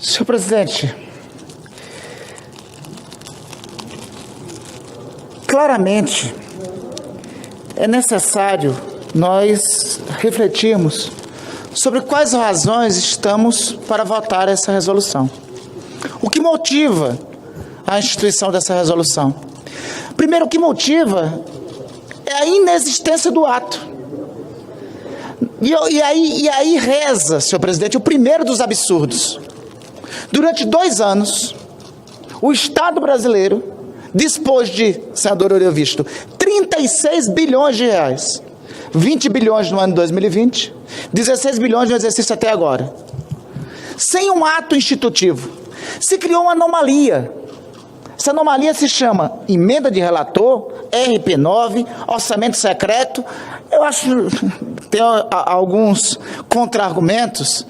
Senhor presidente, claramente é necessário nós refletirmos sobre quais razões estamos para votar essa resolução. O que motiva a instituição dessa resolução? Primeiro, o que motiva é a inexistência do ato. E aí reza, senhor presidente, o primeiro dos absurdos. Durante 2 anos, o Estado brasileiro dispôs de, senador Eurovisto, 36 bilhões de reais. 20 bilhões no ano de 2020, 16 bilhões no exercício até agora. Sem um ato institutivo. Se criou uma anomalia. Essa anomalia se chama emenda de relator, RP9, orçamento secreto. Eu acho que tem alguns contra-argumentos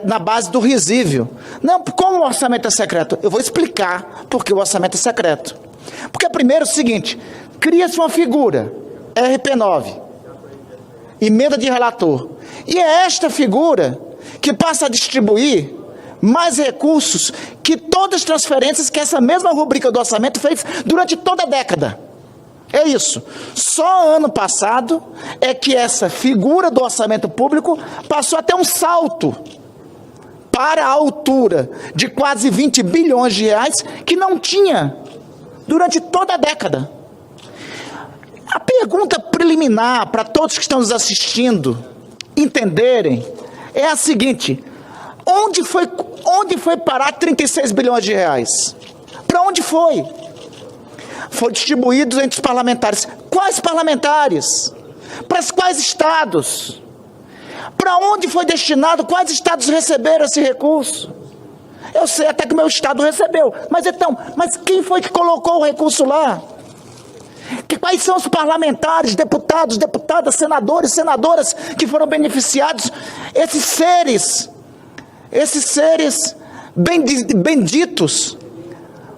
na base do risível. Não, como o orçamento é secreto? Eu vou explicar por que o orçamento é secreto. Porque primeiro é o seguinte, cria-se uma figura, RP9, emenda de relator. E é esta figura que passa a distribuir mais recursos que todas as transferências que essa mesma rubrica do orçamento fez durante toda a década. É isso. Só ano passado é que essa figura do orçamento público passou a ter um salto para a altura de quase 20 bilhões de reais que não tinha durante toda a década. A pergunta preliminar para todos que estão nos assistindo entenderem é a seguinte: onde foi parar 36 bilhões de reais? Para onde foi? Foi distribuído entre os parlamentares. Quais parlamentares? Para quais estados? Para onde foi destinado? Quais estados receberam esse recurso? Eu sei até que o meu estado recebeu. Mas quem foi que colocou o recurso lá? Quais são os parlamentares, deputados, deputadas, senadores, senadoras que foram beneficiados? Esses seres benditos.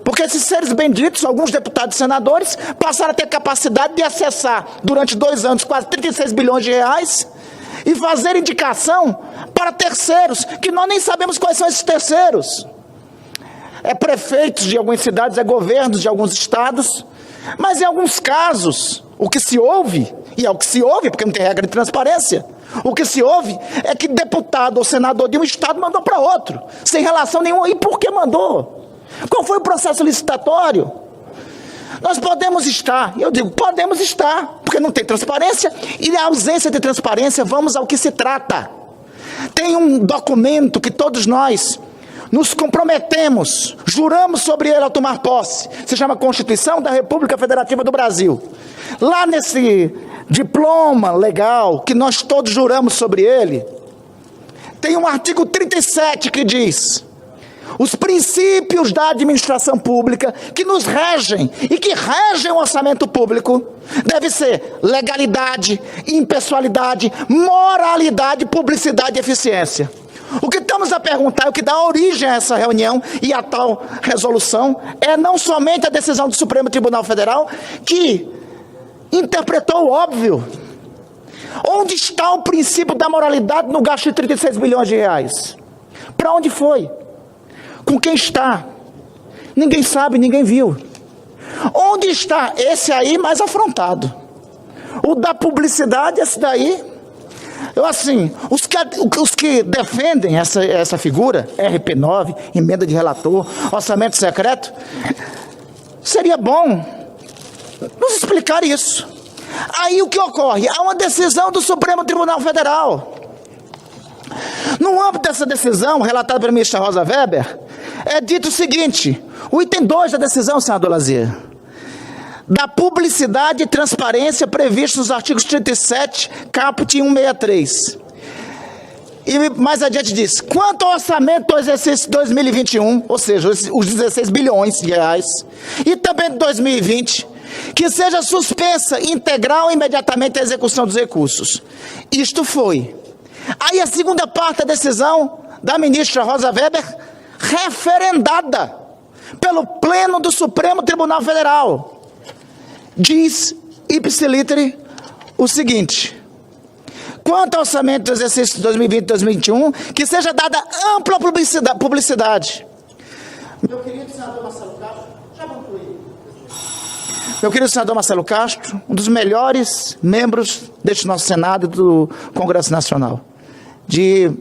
Porque esses seres benditos, alguns deputados e senadores, passaram a ter capacidade de acessar, durante 2 anos, quase 36 bilhões de reais, e fazer indicação para terceiros, que nós nem sabemos quais são esses terceiros. É prefeitos de algumas cidades, é governos de alguns estados, mas em alguns casos, o que se ouve, e é o que se ouve, porque não tem regra de transparência, o que se ouve é que deputado ou senador de um estado mandou para outro, sem relação nenhuma. E por que mandou? Qual foi o processo licitatório? Nós podemos estar, eu digo, podemos estar, porque não tem transparência, e a ausência de transparência, vamos ao que se trata. Tem um documento que todos nós nos comprometemos, juramos sobre ele ao tomar posse, se chama Constituição da República Federativa do Brasil. Lá nesse diploma legal, que nós todos juramos sobre ele, tem um artigo 37 que diz: os princípios da administração pública que nos regem e que regem o orçamento público deve ser legalidade, impessoalidade, moralidade, publicidade e eficiência. O que estamos a perguntar, o que dá origem a essa reunião e a tal resolução, é não somente a decisão do Supremo Tribunal Federal, que interpretou o óbvio. Onde está o princípio da moralidade no gasto de 36 bilhões de reais? Para onde foi? Com quem está? Ninguém sabe, ninguém viu. Onde está esse aí mais afrontado? O da publicidade, esse daí. Os que defendem essa figura, RP9, emenda de relator, orçamento secreto, seria bom nos explicar isso. Aí o que ocorre? Há uma decisão do Supremo Tribunal Federal. No âmbito dessa decisão, relatada pela ministra Rosa Weber, é dito o seguinte: o item 2 da decisão, senador Lazier, da publicidade e transparência previsto nos artigos 37, caput 163. E mais adiante diz: quanto ao orçamento do exercício 2021, ou seja, os 16 bilhões de reais, e também de 2020, que seja suspensa integral e imediatamente a execução dos recursos. Isto foi. Aí a segunda parte da decisão da ministra Rosa Weber, referendada pelo Pleno do Supremo Tribunal Federal, diz ipsi literi o seguinte: quanto ao orçamento do exercício 2020 e 2021, que seja dada ampla publicidade. Meu querido senador Marcelo Castro, já concluí. Meu querido senador Marcelo Castro, um dos melhores membros deste nosso Senado e do Congresso Nacional, de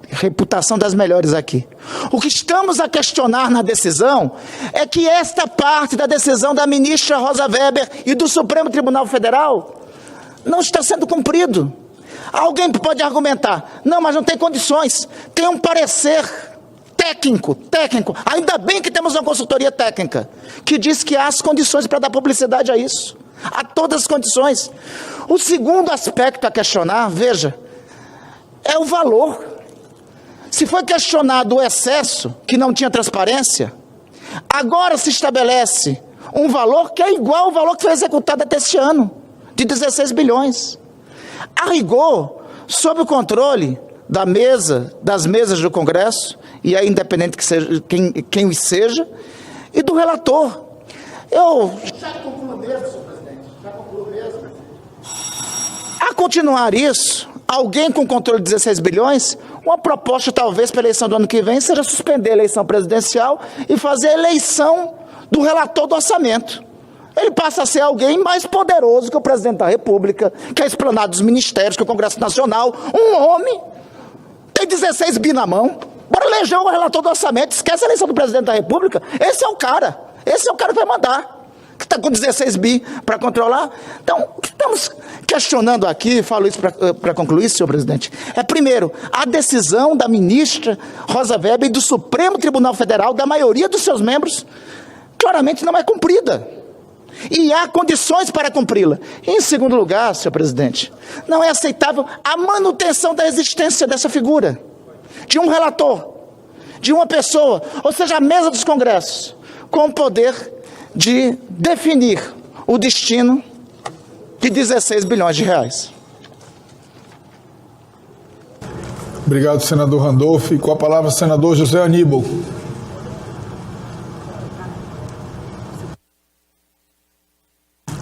reputação das melhores aqui. O que estamos a questionar na decisão é que esta parte da decisão da ministra Rosa Weber e do Supremo Tribunal Federal não está sendo cumprido. Alguém pode argumentar, não, mas não tem condições, tem um parecer técnico, ainda bem que temos uma consultoria técnica, que diz que há as condições para dar publicidade a isso, há todas as condições. O segundo aspecto a questionar, veja, é o valor. Se foi questionado o excesso, que não tinha transparência, agora se estabelece um valor que é igual ao valor que foi executado até este ano, de 16 bilhões. A rigor, sob o controle das mesas do Congresso, e aí independente que seja, quem seja, e do relator. Eu já concluo mesmo, senhor presidente, já concluo mesmo. A continuar isso, alguém com controle de 16 bilhões, uma proposta talvez para a eleição do ano que vem seja suspender a eleição presidencial e fazer a eleição do relator do orçamento. Ele passa a ser alguém mais poderoso que o presidente da República, que é explanado dos ministérios, que é o Congresso Nacional, um homem, tem 16 bi na mão, bora eleger o relator do orçamento, esquece a eleição do presidente da República, esse é o cara que vai mandar, que está com 16 bi para controlar. Então, o que estamos questionando aqui, falo isso para concluir, senhor presidente, é primeiro, a decisão da ministra Rosa Weber e do Supremo Tribunal Federal, da maioria dos seus membros, claramente não é cumprida. E há condições para cumpri-la. Em segundo lugar, senhor presidente, não é aceitável a manutenção da existência dessa figura, de um relator, de uma pessoa, ou seja, a mesa dos congressos, com o poder de definir o destino de 16 bilhões de reais. Obrigado, senador Randolph. Com a palavra, senador José Aníbal.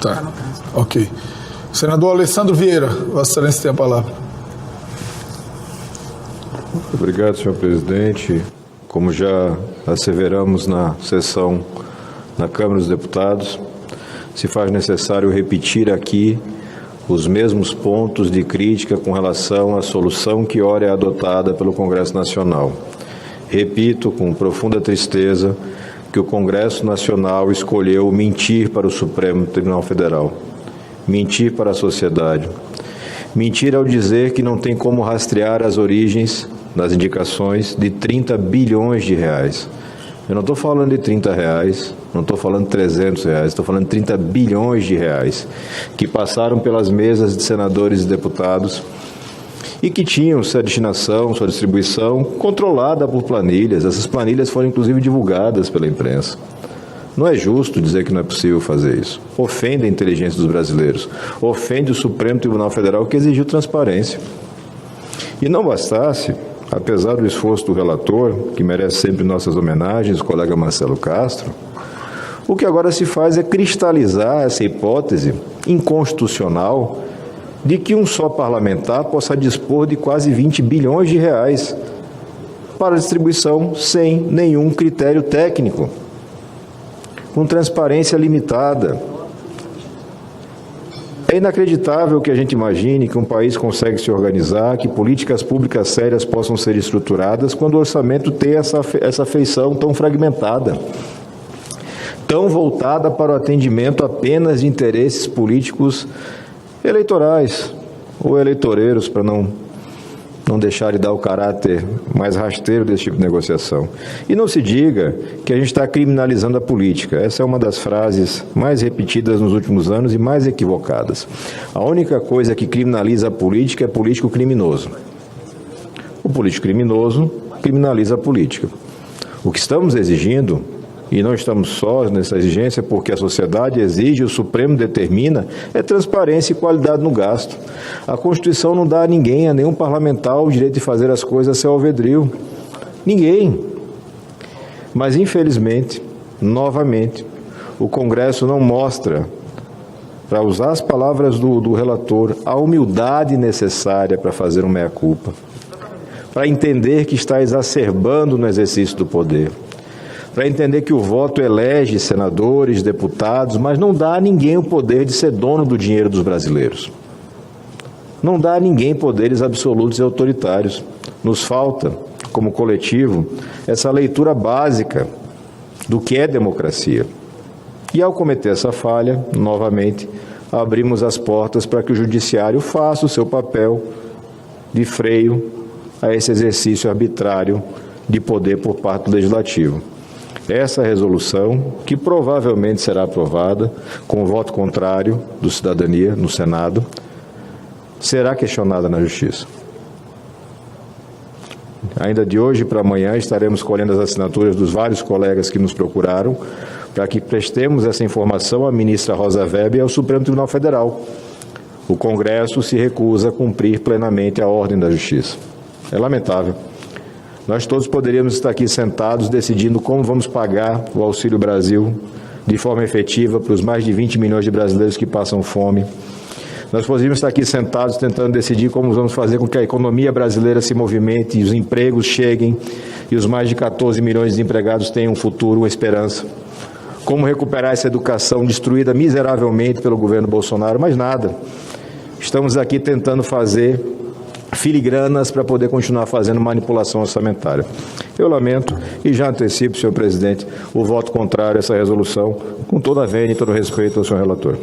Tá, ok. Senador Alessandro Vieira, Vossa Excelência tem a palavra. Obrigado, senhor presidente. Como já asseveramos na sessão na Câmara dos Deputados, se faz necessário repetir aqui os mesmos pontos de crítica com relação à solução que ora é adotada pelo Congresso Nacional. Repito com profunda tristeza que o Congresso Nacional escolheu mentir para o Supremo Tribunal Federal, mentir para a sociedade, mentir ao dizer que não tem como rastrear as origens das indicações de 30 bilhões de reais. Eu não estou falando de 30 reais, não estou falando de 300 reais, estou falando de 30 bilhões de reais que passaram pelas mesas de senadores e deputados e que tinham sua destinação, sua distribuição controlada por planilhas. Essas planilhas foram inclusive divulgadas pela imprensa. Não é justo dizer que não é possível fazer isso. Ofende a inteligência dos brasileiros, ofende o Supremo Tribunal Federal que exigiu transparência. E não bastasse, apesar do esforço do relator, que merece sempre nossas homenagens, o colega Marcelo Castro, o que agora se faz é cristalizar essa hipótese inconstitucional de que um só parlamentar possa dispor de quase 20 bilhões de reais para distribuição sem nenhum critério técnico, com transparência limitada. É inacreditável que a gente imagine que um país consegue se organizar, que políticas públicas sérias possam ser estruturadas quando o orçamento tem essa feição tão fragmentada, tão voltada para o atendimento apenas de interesses políticos eleitorais ou eleitoreiros, para não deixar de dar o caráter mais rasteiro desse tipo de negociação. E não se diga que a gente está criminalizando a política. Essa é uma das frases mais repetidas nos últimos anos e mais equivocadas. A única coisa que criminaliza a política é político criminoso. O político criminoso criminaliza a política. O que estamos exigindo, e não estamos sós nessa exigência porque a sociedade exige, o Supremo determina, é transparência e qualidade no gasto. A Constituição não dá a ninguém, a nenhum parlamentar, o direito de fazer as coisas a seu alvedrio. Ninguém. Mas, infelizmente, novamente, o Congresso não mostra para usar as palavras do relator, a humildade necessária para fazer um meia-culpa, para entender que está exacerbando no exercício do poder, para entender que o voto elege senadores, deputados, mas não dá a ninguém o poder de ser dono do dinheiro dos brasileiros. Não dá a ninguém poderes absolutos e autoritários. Nos falta, como coletivo, essa leitura básica do que é democracia. E ao cometer essa falha, novamente, abrimos as portas para que o judiciário faça o seu papel de freio a esse exercício arbitrário de poder por parte do Legislativo. Essa resolução, que provavelmente será aprovada com o voto contrário do Cidadania no Senado, será questionada na Justiça. Ainda de hoje para amanhã estaremos colhendo as assinaturas dos vários colegas que nos procuraram para que prestemos essa informação à ministra Rosa Weber e ao Supremo Tribunal Federal. O Congresso se recusa a cumprir plenamente a ordem da Justiça. É lamentável. Nós todos poderíamos estar aqui sentados decidindo como vamos pagar o Auxílio Brasil de forma efetiva para os mais de 20 milhões de brasileiros que passam fome. Nós poderíamos estar aqui sentados tentando decidir como vamos fazer com que a economia brasileira se movimente e os empregos cheguem e os mais de 14 milhões de desempregados tenham um futuro, uma esperança. Como recuperar essa educação destruída miseravelmente pelo governo Bolsonaro, mas nada. Estamos aqui tentando fazer filigranas para poder continuar fazendo manipulação orçamentária. Eu lamento e já antecipo, senhor presidente, o voto contrário a essa resolução, com toda a vênia e todo o respeito ao senhor relator.